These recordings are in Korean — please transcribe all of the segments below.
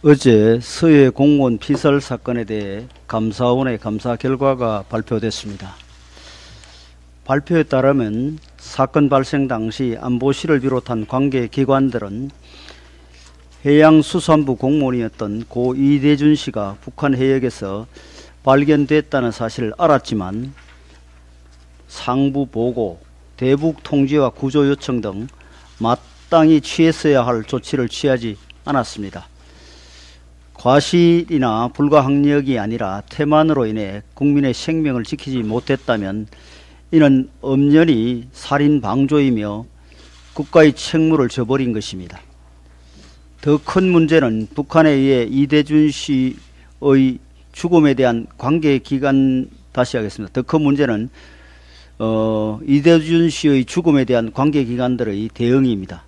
어제 서해 공무원 피살 사건에 대해 감사원의 감사 결과가 발표됐습니다. 발표에 따르면 사건 발생 당시 안보실을 비롯한 관계기관들은 해양수산부 공무원이었던 고 이대준 씨가 북한 해역에서 발견됐다는 사실을 알았지만 상부 보고, 대북 통지와 구조 요청 등 마땅히 취했어야 할 조치를 취하지 않았습니다. 과실이나 불가항력이 아니라 태만으로 인해 국민의 생명을 지키지 못했다면 이는 엄연히 살인 방조이며 국가의 책무를 져버린 것입니다. 더 큰 문제는 북한에 의해 이대준 씨의 죽음에 대한 관계기관, 다시 하겠습니다. 더 큰 문제는 이대준 씨의 죽음에 대한 관계기관들의 대응입니다.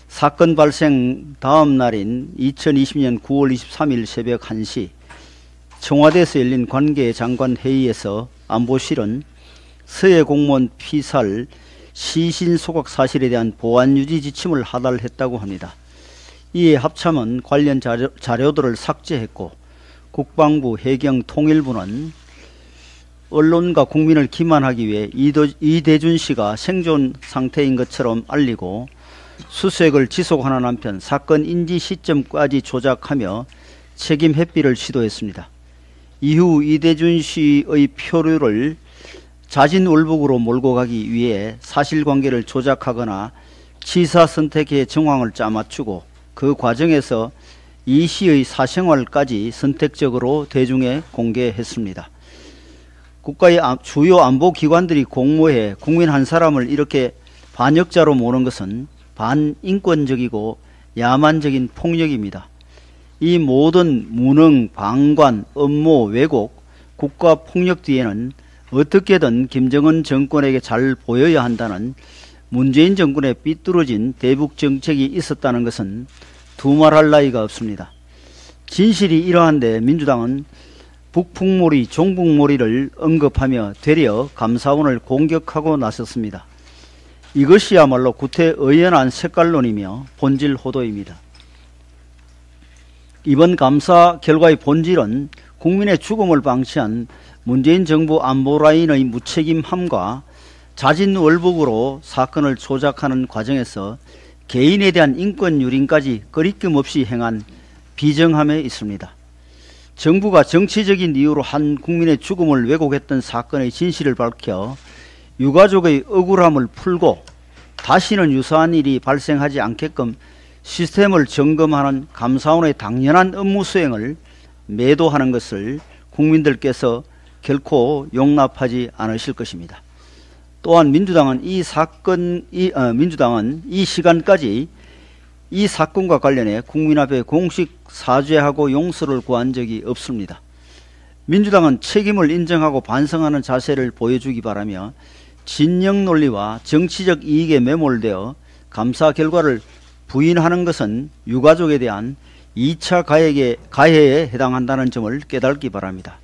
사건 발생 다음 날인 2020년 9월 23일 새벽 1시 청와대에서 열린 관계장관 회의에서 안보실은 서해 공무원 피살 시신 소각 사실에 대한 보안 유지 지침을 하달했다고 합니다. 이에 합참은 관련 자료들을 삭제했고 국방부 해경통일부는 언론과 국민을 기만하기 위해 이대준 씨가 생존 상태인 것처럼 알리고 수색을 지속하는 한편 사건 인지 시점까지 조작하며 책임 회피를 시도했습니다. 이후 이대준 씨의 표류를 자진월북으로 몰고 가기 위해 사실관계를 조작하거나 치사 선택의 정황을 짜맞추고 그 과정에서 이 씨의 사생활까지 선택적으로 대중에 공개했습니다. 국가의 주요 안보기관들이 공모해 국민 한 사람을 이렇게 반역자로 모는 것은 반인권적이고 야만적인 폭력입니다. 이 모든 무능, 방관, 음모, 왜곡, 국가폭력 뒤에는 어떻게든 김정은 정권에게 잘 보여야 한다는 문재인 정권의 삐뚤어진 대북 정책이 있었다는 것은 두말할 나위가 없습니다. 진실이 이러한데 민주당은 북풍몰이, 종북몰이를 언급하며 되려 감사원을 공격하고 나섰습니다. 이것이야말로 구태의연한 색깔론이며 본질 호도입니다. 이번 감사 결과의 본질은 국민의 죽음을 방치한 문재인 정부 안보라인의 무책임함과 자진월북으로 사건을 조작하는 과정에서 개인에 대한 인권 유린까지 거리낌 없이 행한 비정함에 있습니다. 정부가 정치적인 이유로 한 국민의 죽음을 왜곡했던 사건의 진실을 밝혀 유가족의 억울함을 풀고 다시는 유사한 일이 발생하지 않게끔 시스템을 점검하는 감사원의 당연한 업무 수행을 매도하는 것을 국민들께서 결코 용납하지 않으실 것입니다. 또한 민주당은 이 시간까지 이 사건과 관련해 국민 앞에 공식 사죄하고 용서를 구한 적이 없습니다. 민주당은 책임을 인정하고 반성하는 자세를 보여주기 바라며 진영 논리와 정치적 이익에 매몰되어 감사 결과를 부인하는 것은 유가족에 대한 2차 가해에 해당한다는 점을 깨닫기 바랍니다.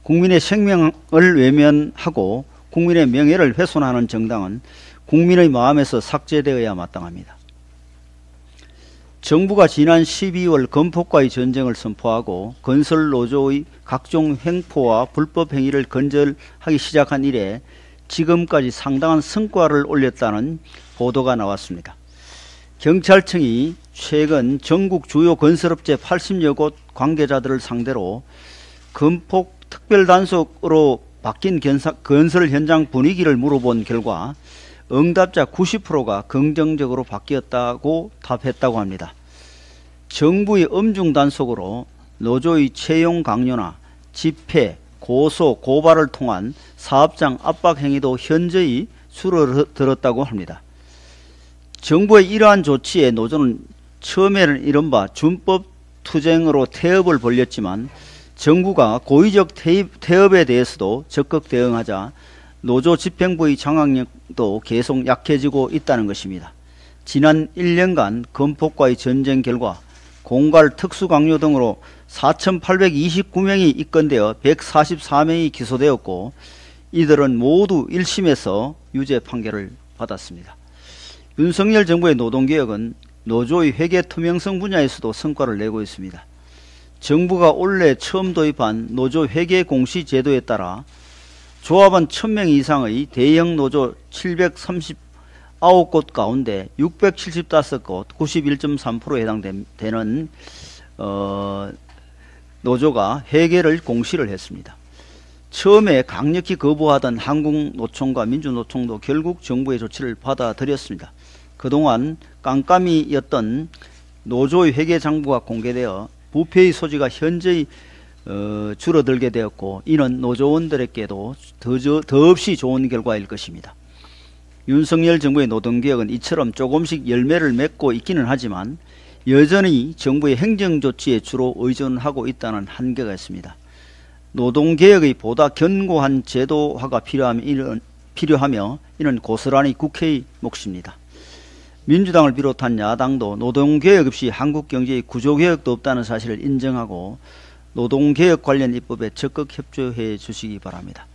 국민의 생명을 외면하고 국민의 명예를 훼손하는 정당은 국민의 마음에서 삭제되어야 마땅합니다. 정부가 지난 12월 건폭과의 전쟁을 선포하고 건설노조의 각종 횡포와 불법 행위를 근절하기 시작한 이래 지금까지 상당한 성과를 올렸다는 보도가 나왔습니다. 경찰청이 최근 전국 주요 건설업체 80여 곳 관계자들을 상대로 건폭 특별단속으로 바뀐 건설 현장 분위기를 물어본 결과 응답자 90%가 긍정적으로 바뀌었다고 답했다고 합니다. 정부의 엄중 단속으로 노조의 채용 강요나 집회, 고소, 고발을 통한 사업장 압박 행위도 현저히 줄어들었다고 합니다. 정부의 이러한 조치에 노조는 처음에는 이른바 준법 투쟁으로 태업을 벌였지만 정부가 고의적 태업에 대해서도 적극 대응하자 노조 집행부의 장악력도 계속 약해지고 있다는 것입니다. 지난 1년간 건폭과의 전쟁 결과 공갈 특수강요 등으로 4,829명이 입건되어 144명이 기소되었고 이들은 모두 1심에서 유죄 판결을 받았습니다. 윤석열 정부의 노동개혁은 노조의 회계 투명성 분야에서도 성과를 내고 있습니다. 정부가 올해 처음 도입한 노조 회계 공시 제도에 따라 조합원 1000명 이상의 대형 노조 739곳 가운데 675곳 91.3%에 해당되는 노조가 회계를 공시를 했습니다. 처음에 강력히 거부하던 한국노총과 민주노총도 결국 정부의 조치를 받아들였습니다. 그동안 깜깜이였던 노조의 회계 장부가 공개되어 부패의 소지가 현저히 줄어들게 되었고, 이는 노조원들에게도 더없이 좋은 결과일 것입니다. 윤석열 정부의 노동개혁은 이처럼 조금씩 열매를 맺고 있기는 하지만 여전히 정부의 행정조치에 주로 의존하고 있다는 한계가 있습니다. 노동개혁의 보다 견고한 제도화가 필요하며 이는 고스란히 국회의 몫입니다. 민주당을 비롯한 야당도 노동개혁 없이 한국 경제의 구조개혁도 없다는 사실을 인정하고 노동개혁 관련 입법에 적극 협조해 주시기 바랍니다.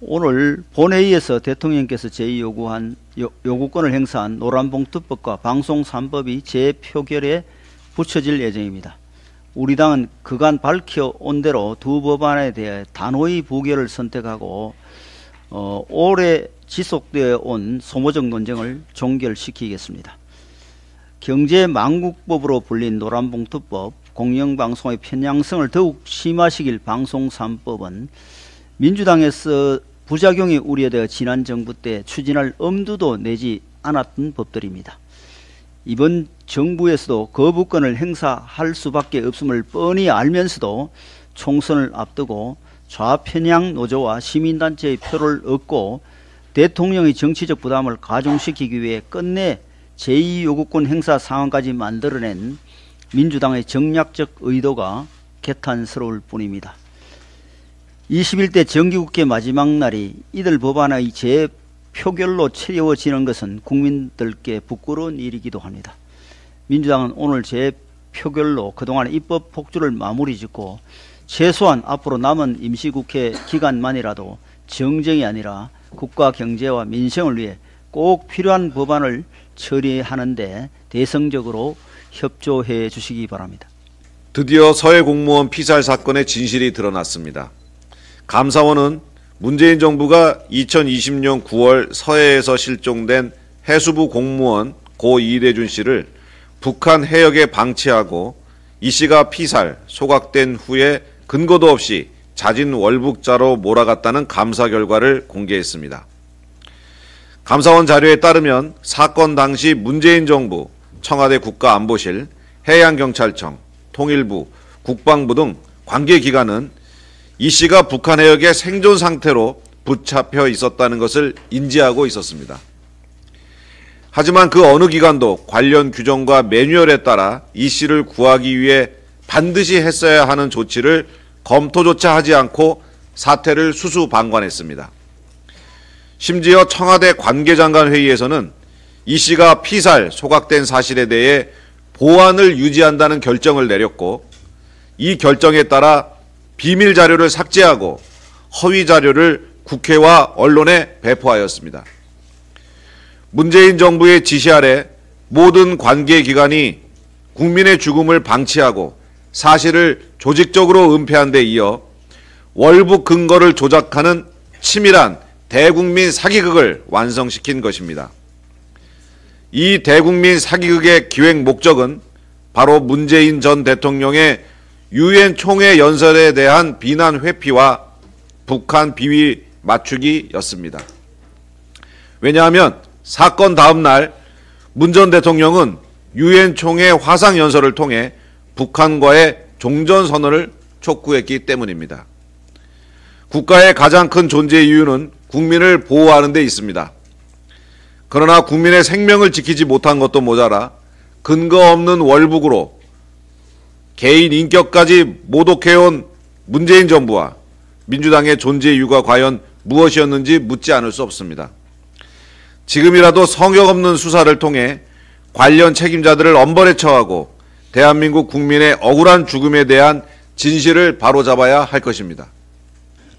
오늘 본회의에서 대통령께서 제2요구한 요구권을 행사한 노란봉투법과 방송 3법이 재표결에 붙여질 예정입니다. 우리 당은 그간 밝혀온 대로 두 법안에 대해 단호히 부결을 선택하고 오래 지속되어 온 소모적 논쟁을 종결시키겠습니다. 경제망국법으로 불린 노란봉투법, 공영방송의 편향성을 더욱 심화시킬 방송 3법은 민주당에서 부작용이 우려되어 지난 정부 때 추진할 엄두도 내지 않았던 법들입니다. 이번 정부에서도 거부권을 행사할 수밖에 없음을 뻔히 알면서도 총선을 앞두고 좌편향 노조와 시민단체의 표를 얻고 대통령의 정치적 부담을 가중시키기 위해 끝내 제2요구권 행사 상황까지 만들어낸 민주당의 정략적 의도가 개탄스러울 뿐입니다. 21대 정기국회 마지막 날이 이들 법안의 재표결로 채워지는 것은 국민들께 부끄러운 일이기도 합니다. 민주당은 오늘 재표결로 그동안 입법 폭주를 마무리 짓고 최소한 앞으로 남은 임시국회 기간만이라도 정쟁이 아니라 국가 경제와 민생을 위해 꼭 필요한 법안을 처리하는데 대성적으로 협조해 주시기 바랍니다. 드디어 서해 공무원 피살 사건의 진실이 드러났습니다. 감사원은 문재인 정부가 2020년 9월 서해에서 실종된 해수부 공무원 고 이대준 씨를 북한 해역에 방치하고 이 씨가 피살, 소각된 후에 근거도 없이 자진 월북자로 몰아갔다는 감사 결과를 공개했습니다. 감사원 자료에 따르면 사건 당시 문재인 정부, 청와대 국가안보실, 해양경찰청, 통일부, 국방부 등 관계기관은 이 씨가 북한 해역에 생존 상태로 붙잡혀 있었다는 것을 인지하고 있었습니다. 하지만 그 어느 기관도 관련 규정과 매뉴얼에 따라 이 씨를 구하기 위해 반드시 했어야 하는 조치를 검토조차 하지 않고 사태를 수수방관했습니다. 심지어 청와대 관계장관 회의에서는 이 씨가 피살, 소각된 사실에 대해 보안을 유지한다는 결정을 내렸고 이 결정에 따라 비밀 자료를 삭제하고 허위 자료를 국회와 언론에 배포하였습니다. 문재인 정부의 지시 아래 모든 관계기관이 국민의 죽음을 방치하고 사실을 조직적으로 은폐한 데 이어 월북 근거를 조작하는 치밀한 대국민 사기극을 완성시킨 것입니다. 이 대국민 사기극의 기획 목적은 바로 문재인 전 대통령의 유엔 총회 연설에 대한 비난 회피와 북한 비위 맞추기였습니다. 왜냐하면 사건 다음 날 문 전 대통령은 유엔 총회 화상 연설을 통해 북한과의 종전선언을 촉구했기 때문입니다. 국가의 가장 큰 존재 이유는 국민을 보호하는 데 있습니다. 그러나 국민의 생명을 지키지 못한 것도 모자라 근거 없는 월북으로 개인 인격까지 모독해온 문재인 정부와 민주당의 존재 이유가 과연 무엇이었는지 묻지 않을 수 없습니다. 지금이라도 성역 없는 수사를 통해 관련 책임자들을 엄벌에 처하고 대한민국 국민의 억울한 죽음에 대한 진실을 바로잡아야 할 것입니다.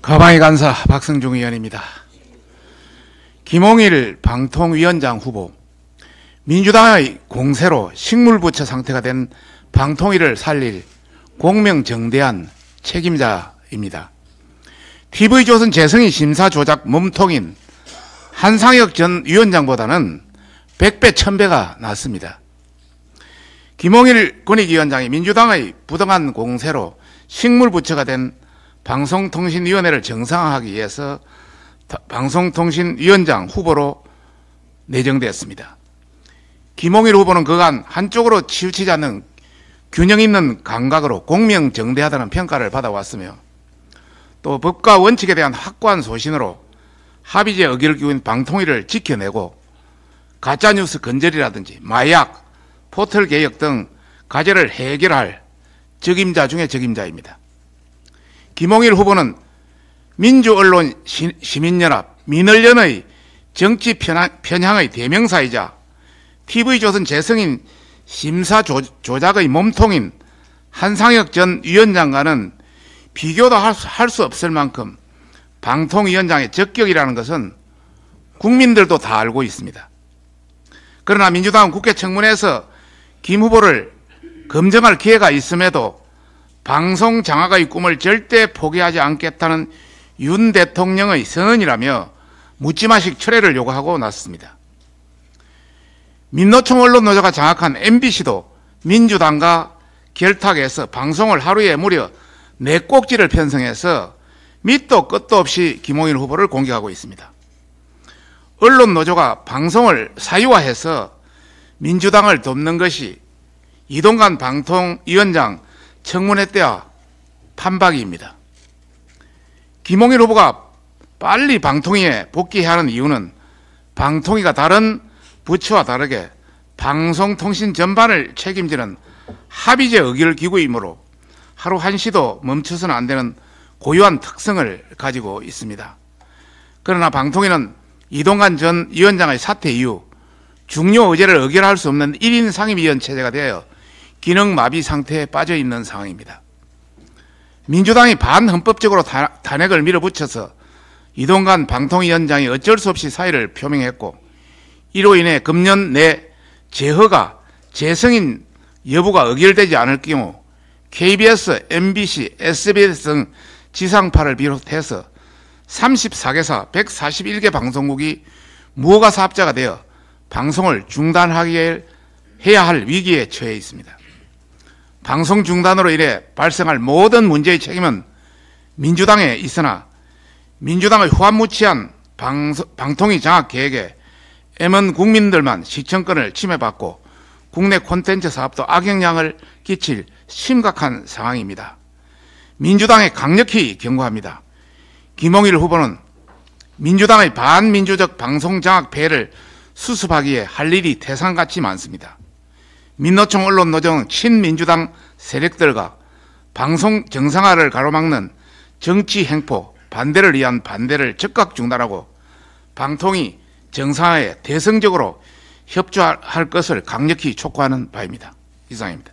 가방위 간사 박승중 의원입니다. 김홍일 방통위원장 후보, 민주당의 공세로 식물부처 상태가 된 방통위를 살릴 공명정대한 책임자입니다. TV조선 재성이 심사 조작 몸통인 한상혁 전 위원장보다는 100배 1000배가 낫습니다. 김홍일 권익위원장이 민주당의 부당한 공세로 식물부처가 된 방송통신위원회를 정상화하기 위해서 방송통신위원장 후보로 내정되었습니다. 김홍일 후보는 그간 한쪽으로 치우치지 않는 균형 있는 감각으로 공명정대하다는 평가를 받아왔으며 또 법과 원칙에 대한 확고한 소신으로 합의제 의기를 기운 방통위를 지켜내고 가짜뉴스 건절이라든지 마약, 포털 개혁 등 과제를 해결할 적임자 중에 적임자입니다. 김홍일 후보는 민주언론 시민연합 민언련의 정치 편향의 대명사이자 TV조선 재성인 심사 조작의 몸통인 한상혁 전 위원장과는 비교도 할 수 없을 만큼 방통위원장의 적격이라는 것은 국민들도 다 알고 있습니다. 그러나 민주당은 국회 청문회에서 김 후보를 검증할 기회가 있음에도 방송 장악의 꿈을 절대 포기하지 않겠다는 윤 대통령의 선언이라며 묻지마식 철회를 요구하고 나섰습니다. 민노총 언론노조가 장악한 MBC도 민주당과 결탁해서 방송을 하루에 무려 4꼭지를 편성해서 밑도 끝도 없이 김홍일 후보를 공격하고 있습니다. 언론노조가 방송을 사유화해서 민주당을 돕는 것이 이동관 방통위원장 청문회 때와 판박이입니다. 김홍일 후보가 빨리 방통위에 복귀해야 하는 이유는 방통위가 다른 부처와 다르게 방송통신 전반을 책임지는 합의제 의결 기구이므로 하루 한시도 멈춰서는 안 되는 고유한 특성을 가지고 있습니다. 그러나 방통위는 이동관 전 위원장의 사퇴 이후 중요 의제를 의결할 수 없는 1인 상임위원 체제가 되어 기능 마비 상태에 빠져 있는 상황입니다. 민주당이 반헌법적으로 탄핵을 밀어붙여서 이동관 방통위원장이 어쩔 수 없이 사의를 표명했고 이로 인해 금년 내 재허가 재승인 여부가 의결되지 않을 경우 KBS, MBC, SBS 등 지상파를 비롯해서 34개사 141개 방송국이 무허가 사업자가 되어 방송을 중단하게 해야 할 위기에 처해 있습니다. 방송 중단으로 인해 발생할 모든 문제의 책임은 민주당에 있으나 민주당의 후한무치한 방통위 장악 계획에 애먼 국민들만 시청권을 침해받고 국내 콘텐츠 사업도 악영향을 끼칠 심각한 상황입니다. 민주당에 강력히 경고합니다. 김홍일 후보는 민주당의 반민주적 방송 장악 폐해를 수습하기에 할 일이 태산같이 많습니다. 민노총 언론노조는 친민주당 세력들과 방송 정상화를 가로막는 정치 행포, 반대를 위한 반대를 즉각 중단하고 방통위 정상화에 대성적으로 협조할 것을 강력히 촉구하는 바입니다. 이상입니다.